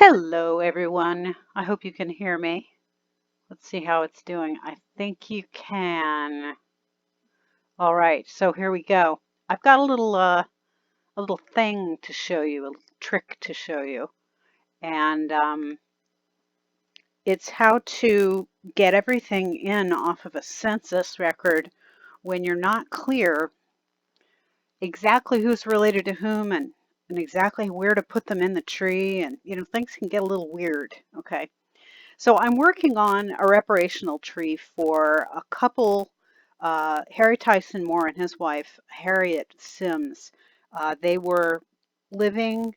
Hello, everyone. I hope you can hear me. Let's see how it's doing. I think you can. All right, so here we go. I've got a little thing to show you, a little trick to show you, and it's how to get everything in off of a census record when you're not clear exactly who's related to whom and exactly where to put them in the tree, and things can get a little weird. Okay. So I'm working on a reparational tree for a couple, Harry Tyson Moore and his wife, Harriet Sims. They were living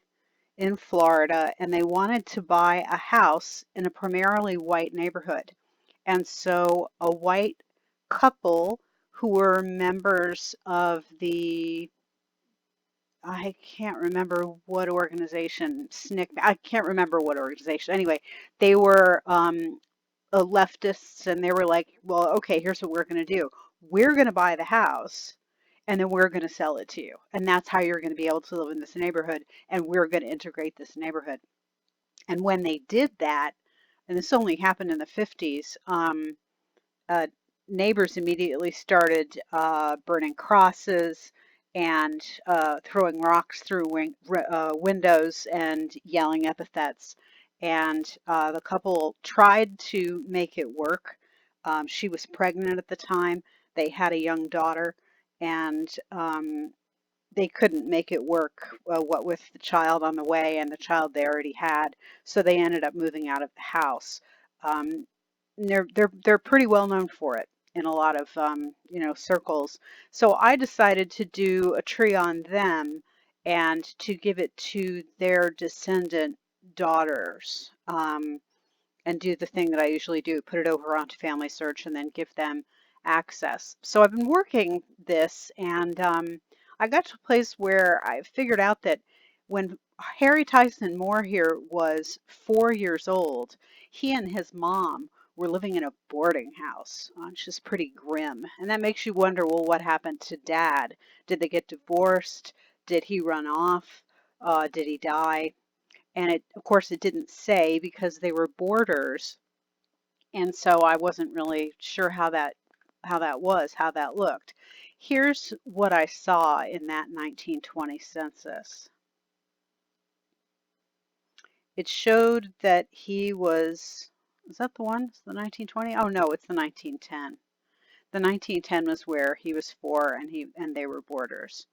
in Florida and they wanted to buy a house in a primarily white neighborhood. And so a white couple who were members of I can't remember what organization, I can't remember what organization. Anyway, they were leftists, and they were like, well, okay, here's what we're going to do. We're going to buy the house and then we're going to sell it to you. And that's how you're going to be able to live in this neighborhood. And we're going to integrate this neighborhood. And when they did that, and this only happened in the 50s, uh, neighbors immediately started burning crosses and throwing rocks through windows and yelling epithets. And the couple tried to make it work. She was pregnant at the time. They had a young daughter, and they couldn't make it work, what with the child on the way and the child they already had. So they ended up moving out of the house. Um, they're pretty well known for it in a lot of circles. So I decided to do a tree on them and to give it to their descendant daughters, and do the thing that I usually do, put it over onto Family Search and then give them access. So I've been working this, and I got to a place where I figured out that when Harry Tyson Moore here was 4 years old, he and his mom were living in a boarding house, which is pretty grim. And that makes you wonder, well, what happened to Dad? Did they get divorced? Did he run off? Did he die? And of course, it didn't say because they were boarders, and so I wasn't really sure how that looked. Here's what I saw in that 1920 census. It showed that he was that the one? It's the 1920? Oh no, it's the 1910. The 1910 was where he was 4 and they were boarders.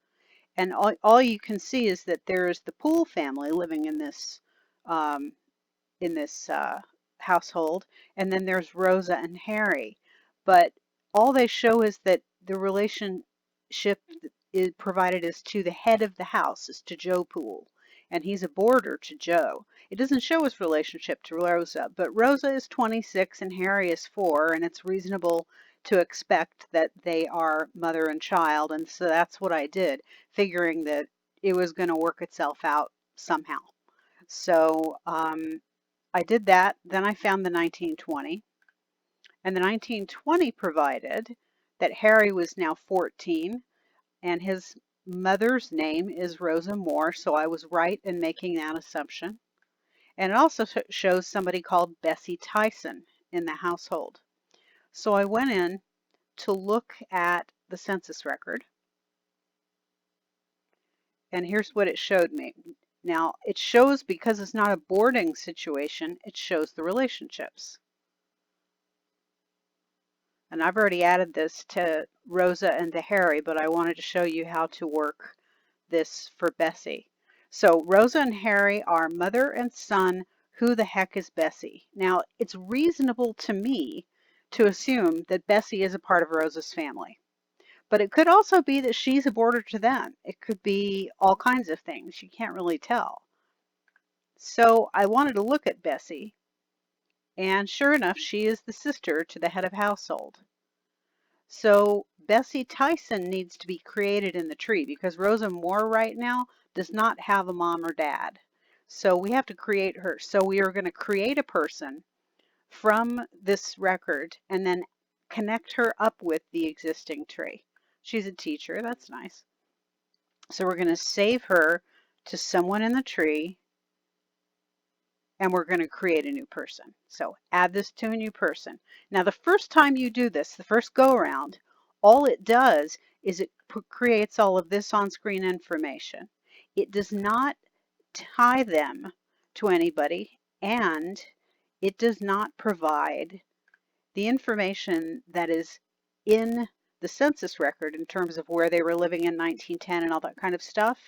And all you can see is that there's the Poole family living um, in this household, and then there's Rosa and Harry. But all they show is that the relationship is provided is to the head of the house, is to Joe Poole, and he's a boarder to Joe. It doesn't show his relationship to Rosa, but Rosa is 26 and Harry is 4, and it's reasonable to expect that they are mother and child, and so that's what I did, figuring that it was going to work itself out somehow. So I did that. Then I found the 1920. And the 1920 provided that Harry was now 14 and his mother's name is Rosa Moore. So I was right in making that assumption. And it also shows somebody called Bessie Tison in the household. So I went in to look at the census record. And here's what it showed me. Now, it shows, because it's not a boarding situation, it shows the relationships. And I've already added this to Rosa and to Harry, but I wanted to show you how to work this for Bessie. So Rosa and Harry are mother and son. Who the heck is Bessie? Now, it's reasonable to me to assume that Bessie is a part of Rosa's family. But it could also be that she's a boarder to them. It could be all kinds of things. You can't really tell. So I wanted to look at Bessie, and sure enough, she is the sister to the head of household. So Bessie Tison needs to be created in the tree because Rosa Moore right now does not have a mom or dad. So we have to create her. So we are going to create a person from this record and then connect her up with the existing tree. She's a teacher. That's nice. So we're going to save her to someone in the tree. and we're going to create a new person. So add this to a new person. Now, the first time you do this, the first go around, all it does is it creates all of this on-screen information. It does not tie them to anybody, and it does not provide the information that is in the census record in terms of where they were living in 1910 and all that kind of stuff.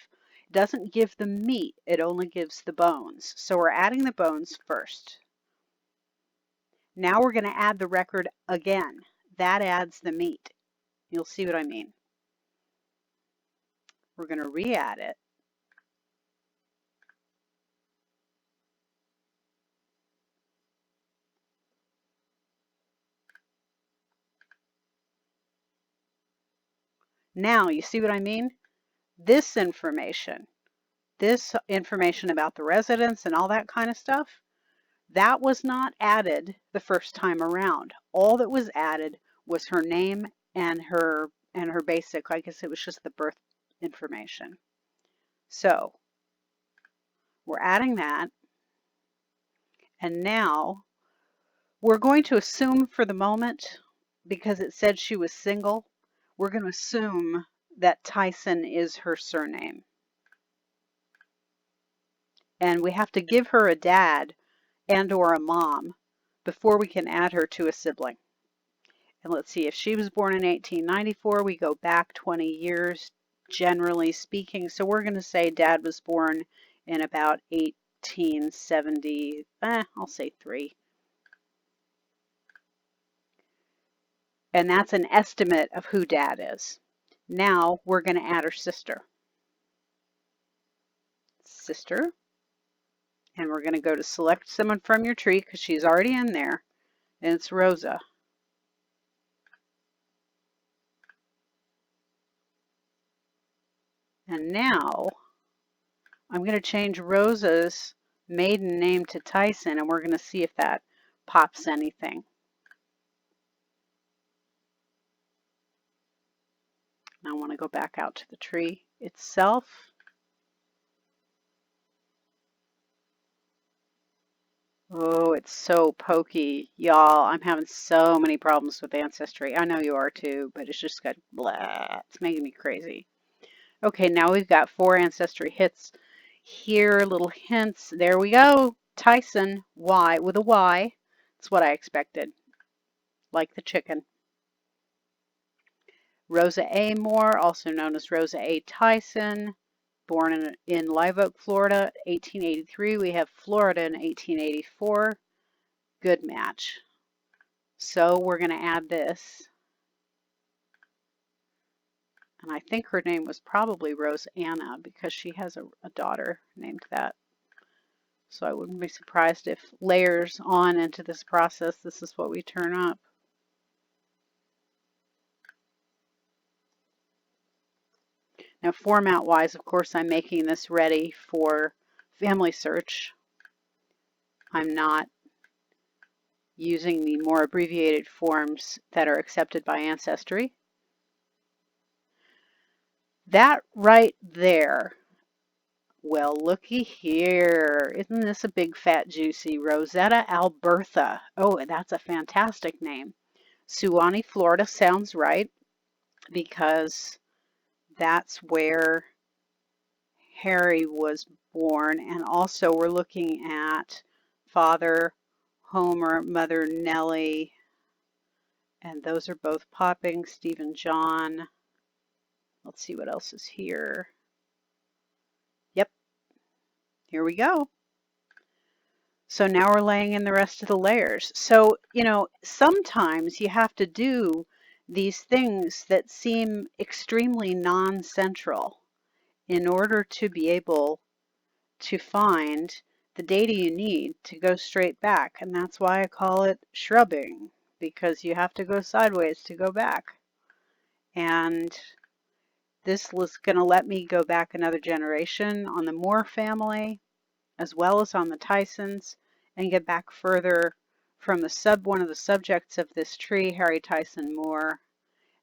It doesn't give the meat, it only gives the bones. So we're adding the bones first. Now we're going to add the record again. That adds the meat. You'll see what I mean. We're going to re-add it. Now, you see what I mean? This information about the residents and all that kind of stuff, that was not added the first time around. All that was added was her name and her basic, I guess it was just the birth information. So we're adding that. And now we're going to assume for the moment, because it said she was single, we're going to assume that Tyson is her surname. And we have to give her a dad and or a mom before we can add her to a sibling. And let's see, if she was born in 1894, we go back 20 years, generally speaking. So we're going to say dad was born in about 1870, I'll say 3. And that's an estimate of who dad is. Now we're going to add her sister. Sister. And we're going to go to select someone from your tree because she's already in there. And it's Rosa. And now I'm going to change Rosa's maiden name to Tyson, and we're going to see if that pops anything. I want to go back out to the tree itself. Oh, it's so pokey. Y'all, I'm having so many problems with Ancestry. I know you are too, but it's just got blah. It's making me crazy. Okay, now we've got 4 Ancestry hits here, little hints. There we go. Tyson, Y, with a Y. It's what I expected. Like the chicken. Rosa A. Moore, also known as Rosa A. Tyson, born in Live Oak, Florida, 1883. We have Florida in 1884. Good match. So we're going to add this. And I think her name was probably Rosanna because she has a daughter named that. So I wouldn't be surprised if layers on into this process, this is what we turn up. Now, format-wise, of course, I'm making this ready for family search. I'm not using the more abbreviated forms that are accepted by Ancestry. That right there, well, looky here. Isn't this a big, fat, juicy Rosetta Albertha? Oh, that's a fantastic name. Suwannee, Florida sounds right because that's where Harry was born. And also we're looking at father Homer, mother Nellie, and those are both popping. Stephen John. Let's see what else is here. Yep, here we go. So now we're laying in the rest of the layers. So, you know, sometimes you have to do these things that seem extremely non-central in order to be able to find the data you need to go straight back. And that's why I call it shrubbing, because you have to go sideways to go back. And this was going to let me go back another generation on the Moore family, as well as on the Tysons, and get back further from the one of the subjects of this tree, Harry Tyson Moore.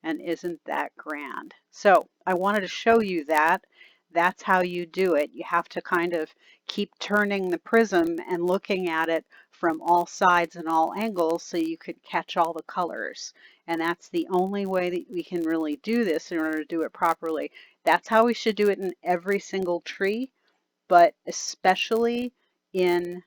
And isn't that grand? So I wanted to show you that. That's how you do it. You have to kind of keep turning the prism and looking at it from all sides and all angles so you could catch all the colors. And that's the only way that we can really do this in order to do it properly. That's how we should do it in every single tree, but especially in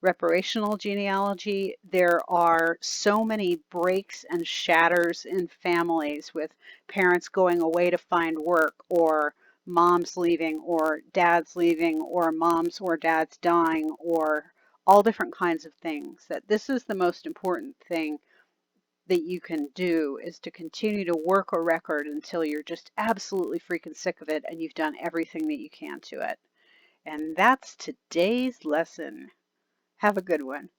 reparational genealogy, there are so many breaks and shatters in families with parents going away to find work, or mom's leaving, or dad's leaving, or mom's or dad's dying, or all different kinds of things, that this is the most important thing that you can do, is to continue to work a record until you're just absolutely freaking sick of it and you've done everything that you can to it. And that's today's lesson. Have a good one.